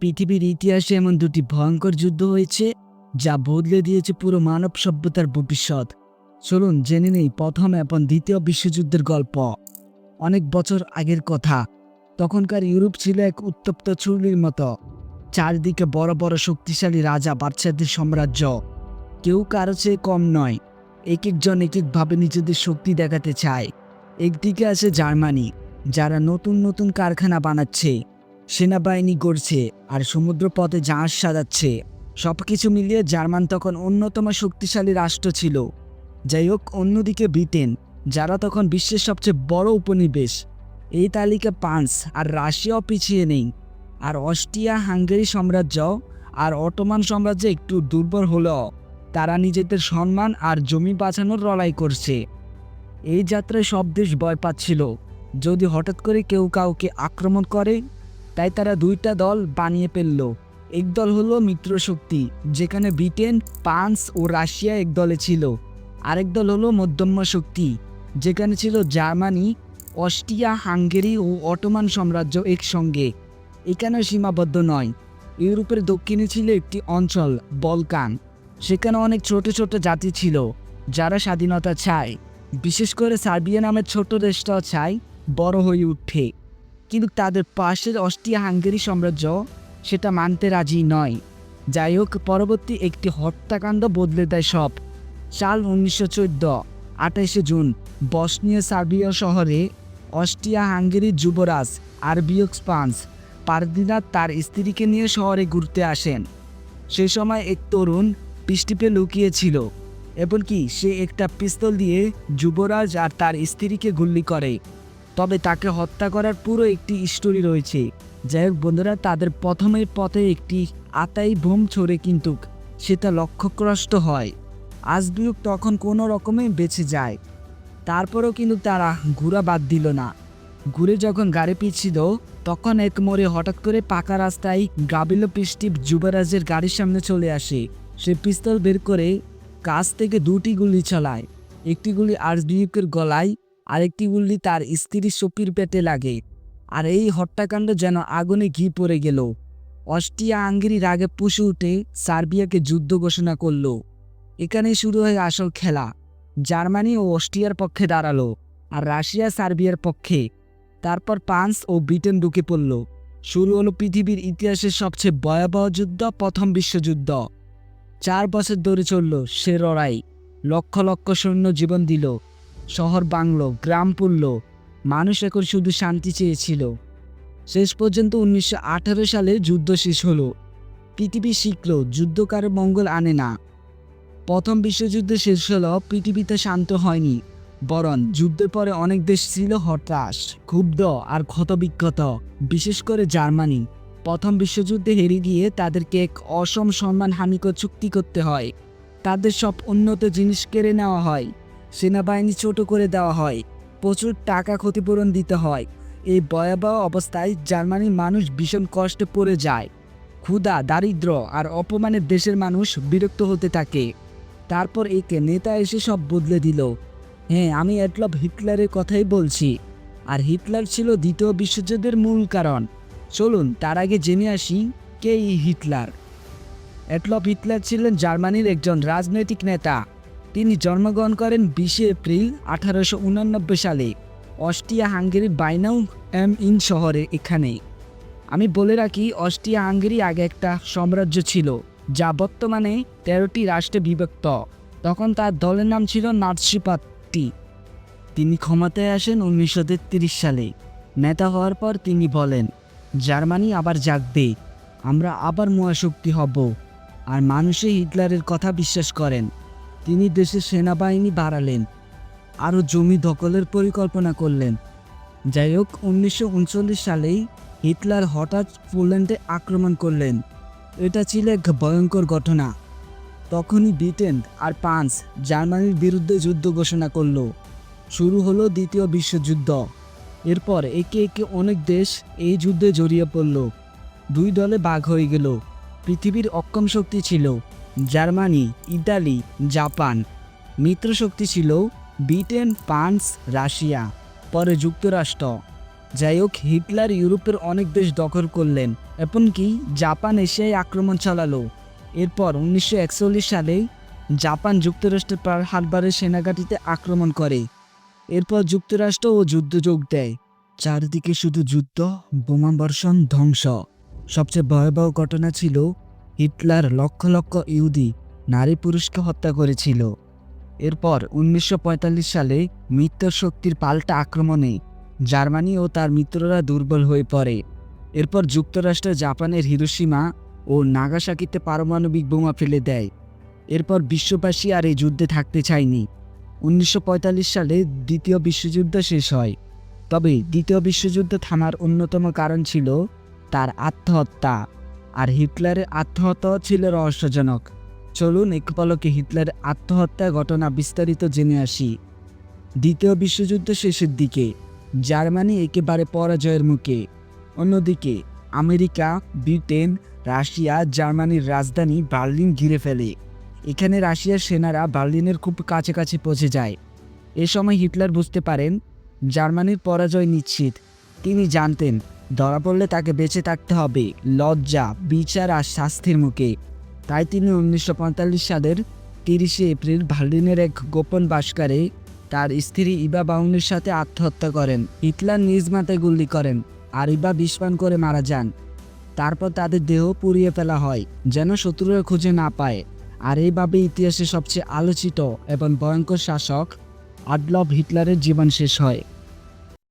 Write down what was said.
পৃথিবীর ইতিহাসে এমন দুটি ভয়ঙ্কর যুদ্ধ হয়েছে যা বদলে দিয়েছে পুরো মানব সভ্যতার ভবিষ্যৎ। চলুন জেনে নেই প্রথম এবং দ্বিতীয় বিশ্বযুদ্ধের গল্প। অনেক বছর আগের কথা। তখনকার ইউরোপ ছিল এক উত্তপ্ত চুল্লির মতো। চারদিকে বড় বড় শক্তিশালী রাজা বাদশাদের সাম্রাজ্য। কেউ কারো চেয়ে কম নয়। এক একজন এক একভাবে নিজেদের শক্তি দেখাতে চায়। একদিকে আছে জার্মানি, যারা নতুন নতুন কারখানা বানাচ্ছে, সেনাবাহিনী গড়ছে আর সমুদ্রপথে জাহাজ সাজাচ্ছে। সবকিছু মিলিয়ে জার্মান তখন অন্যতম শক্তিশালী রাষ্ট্র ছিল। যাই হোক, অন্যদিকে ব্রিটেন, যারা তখন বিশ্বের সবচেয়ে বড় উপনিবেশ। এই তালিকা ফ্রান্স আর রাশিয়াও পিছিয়ে নেই। আর অস্ট্রিয়া হাঙ্গেরি সাম্রাজ্য আর অটোমান সাম্রাজ্য একটু দুর্বল হলেও তারা নিজেদের সম্মান আর জমি বাঁচানোর লড়াই করছে। এই যাত্রায় সব দেশ ভয় পাচ্ছিল যদি হঠাৎ করে কেউ কাউকে আক্রমণ করে। তাই তারা দুইটা দল বানিয়ে ফেলল। এক দল হলো মিত্রশক্তি, যেখানে ব্রিটেন, ফ্রান্স ও রাশিয়া এক দলে ছিল। আরেক দল হলো মধ্যম শক্তি, যেখানে ছিল জার্মানি, অস্ট্রিয়া হাঙ্গেরি ও অটোমান সাম্রাজ্য একসঙ্গে। এখানে সীমাবদ্ধ নয়। ইউরোপের দক্ষিণে ছিল একটি অঞ্চল, বলকান। সেখানে অনেক ছোট ছোট জাতি ছিল যারা স্বাধীনতা চায়। বিশেষ করে সার্বিয়া নামের ছোট দেশটাও চায় বড় হয়ে উঠে। কিন্তু তাদের পাশের অস্ট্রিয়া হাঙ্গেরি সাম্রাজ্য সেটা মানতে রাজি নয়। যাই হোক, পরবর্তী একটি হত্যাকাণ্ড বদলে দেয় সব। সাল 1914, 28শে জুন, বসনিয়া সার্বিয়া শহরে অস্ট্রিয়া হাঙ্গেরির যুবরাজ আরবিয়ক্স ফার্দিনান্দ তার স্ত্রীকে নিয়ে শহরে ঘুরতে আসেন। সে সময় এক তরুণ পিস্টিপে লুকিয়েছিল, এমনকি সে একটা পিস্তল দিয়ে যুবরাজ আর তার স্ত্রীকে গুলি করে। তবে তাকে হত্যা করার পুরো একটি স্টোরি রয়েছে। যাই হোক বন্ধুরা, তাদের প্রথমের পথে একটি আতাই বোম ছড়ে, কিন্তু সেটা লক্ষ্যগ্রস্ত হয়। আজবিউক তখন কোনো রকমে বেঁচে যায়। তারপরেও কিন্তু তারা ঘোরা বাদ দিল না। ঘুরে যখন গাড়ি পিছিল, তখন এক মোড়ে হঠাৎ করে পাকা রাস্তায় গাবিলো পিস্টিপ যুবরাজের গাড়ির সামনে চলে আসে। সে পিস্তল বের করে কাছ থেকে দুটি গুলি চালায়। একটি গুলি আর্চডিউকের গলায়, আরেকটি গুলি তার স্ত্রী সোফির পেটে লাগে। আর এই হত্যাকাণ্ড যেন আগুনে ঘি পড়ে গেল। অস্ট্রিয়া হাঙ্গেরি রাগে পুষে উঠে সার্বিয়াকে যুদ্ধ ঘোষণা করল। এখানেই শুরু হয় আসল খেলা। জার্মানি ও অস্ট্রিয়ার পক্ষে দাঁড়ালো, আর রাশিয়া সার্বিয়ার পক্ষে। তারপর ফ্রান্স ও ব্রিটেন ঢুকে পড়ল। শুরু হলো পৃথিবীর ইতিহাসের সবচেয়ে ভয়াবহ যুদ্ধ, প্রথম বিশ্বযুদ্ধ। 4 বছর ধরে চলল সে লড়াই। লক্ষ লক্ষ সৈন্য জীবন দিল, শহর ভাঙল, গ্রাম পুড়ল। মানুষ এখন শুধু শান্তি চেয়েছিল। শেষ পর্যন্ত 1918 সালে যুদ্ধ শেষ হলো। পৃথিবী শিখল যুদ্ধ কারো মঙ্গল আনে না। প্রথম বিশ্বযুদ্ধ শেষ হলেও পৃথিবীতে শান্ত হয়নি, বরং যুদ্ধের পরে অনেক দেশ ছিল হতাশ, ক্ষুব্ধ আর ক্ষতবিক্ষত। বিশেষ করে জার্মানি। প্রথম বিশ্বযুদ্ধে হেরে গিয়ে তাদেরকে এক অসম সম্মানহানিকর চুক্তি করতে হয়। তাদের সব উন্নত জিনিস কেড়ে নেওয়া হয়, সেনাবাহিনী ছোট করে দেওয়া হয়, প্রচুর টাকা ক্ষতিপূরণ দিতে হয়। এই ভয়াবহ অবস্থায় জার্মানির মানুষ ভীষণ কষ্টে পড়ে যায়। ক্ষুধা, দারিদ্র্য আর অপমানে দেশের মানুষ বিরক্ত হতে থাকে। তারপর একে নেতা এসে সব বদলে দিল। হ্যাঁ, আমি অ্যাডলফ হিটলারের কথাই বলছি। আর হিটলার ছিল দ্বিতীয় বিশ্বযুদ্ধের মূল কারণ। চলুন তার আগে জেনে আসি কে এই হিটলার। অ্যাডলফ হিটলার ছিলেন জার্মানির একজন রাজনৈতিক নেতা। তিনি জন্মগ্রহণ করেন 20 এপ্রিল 1889 সালে অস্ট্রিয়া হাঙ্গেরির বাইনাউ এম ইন শহরে। এখানে আমি বলে রাখি, অস্ট্রিয়া হাঙ্গেরি আগে একটা সাম্রাজ্য ছিল, যা বর্তমানে 13টি রাষ্ট্রে বিভক্ত। তখন তার দলের নাম ছিল নাৎসি পার্টি। তিনি ক্ষমতায় আসেন 1933 সালে। নেতা হওয়ার পর তিনি বলেন, জার্মানি আবার জাগবে, আমরা আবার মহাশক্তি হব। আর মানুষে হিটলারের কথা বিশ্বাস করেন। তিনি দেশের সেনাবাহিনী বাড়ালেন, আরও জমি দখলের পরিকল্পনা করলেন। যাই হোক, 1939 সালেই হিটলার হঠাৎ পোল্যান্ডে আক্রমণ করলেন। এটা ছিল এক ভয়ঙ্কর ঘটনা। তখনই ব্রিটেন আর ফ্রান্স জার্মানির বিরুদ্ধে যুদ্ধ ঘোষণা করল। শুরু হলো দ্বিতীয় বিশ্বযুদ্ধ। এরপর একে একে অনেক দেশ এই যুদ্ধে জড়িয়ে পড়ল। দুই দলে ভাগ হয়ে গেল। পৃথিবীর অক্ষম শক্তি ছিল জার্মানি, ইতালি, জাপান। মিত্রশক্তি ছিল ব্রিটেন, ফ্রান্স, রাশিয়া, পরে যুক্তরাষ্ট্র। যাই হোক, হিটলার ইউরোপের অনেক দেশ দখল করলেন, এমনকি জাপান এশিয়ায় আক্রমণ চালালো। এরপর 1941 সালে জাপান যুক্তরাষ্ট্রের পার্ল হারবারের সেনাঘাঁটিতে আক্রমণ করে। এরপর যুক্তরাষ্ট্র ও যুদ্ধ যোগ দেয়। চারিদিকে শুধু যুদ্ধ, বোমাবর্ষণ, ধ্বংস। সবচেয়ে ভয়াবহ ঘটনা ছিল হিটলার লক্ষ লক্ষ ইহুদি নারী পুরুষকে হত্যা করেছিল। এরপর 1945 সালে মিত্র শক্তির পাল্টা আক্রমণে জার্মানি ও তার মিত্ররা দুর্বল হয়ে পড়ে। এরপর যুক্তরাষ্ট্র জাপানের হিরোশিমা ও নাগাসাকিতে পারমাণবিক বোমা ফেলে দেয়। এরপর বিশ্ববাসী আর এই যুদ্ধে থাকতে চায়নি। 1945 সালে দ্বিতীয় বিশ্বযুদ্ধ শেষ হয়। তবে দ্বিতীয় বিশ্বযুদ্ধ থামার অন্যতম কারণ ছিল তার আত্মহত্যা, আর হিটলারের আত্মহত্যাও ছিল রহস্যজনক। চলুন এক পলকে হিটলারের আত্মহত্যা ঘটনা বিস্তারিত জেনে আসি। দ্বিতীয় বিশ্বযুদ্ধ শেষের দিকে জার্মানি একেবারে পরাজয়ের মুখে। অন্যদিকে আমেরিকা, ব্রিটেন, রাশিয়া জার্মানির রাজধানী বার্লিন ঘিরে ফেলে। এখানে রাশিয়ার সেনারা বার্লিনের খুব কাছাকাছি পৌঁছে যায়। এ সময় হিটলার বুঝতে পারেন জার্মানির পরাজয় নিশ্চিত। তিনি জানতেন ধরা পড়লে তাকে বেঁচে থাকতে হবে লজ্জা, বিচার আর শাস্তির মুখে। তাই তিনি 1945 সালের 30 এপ্রিল বার্লিনের এক গোপন বাসকারে তার স্ত্রী ইভা বাউনের সাথে আত্মহত্যা করেন। হিটলার নিজ মাথায় গুলি করেন আর ইভা বিষপান করে মারা যান। তারপর তাদের দেহ পুড়িয়ে ফেলা হয় যেন শত্রুরা খুঁজে না পায়। আর এইভাবে ইতিহাসে সবচেয়ে আলোচিত এবং ভয়ঙ্কর শাসক অ্যাডলফ হিটলারের জীবন শেষ হয়।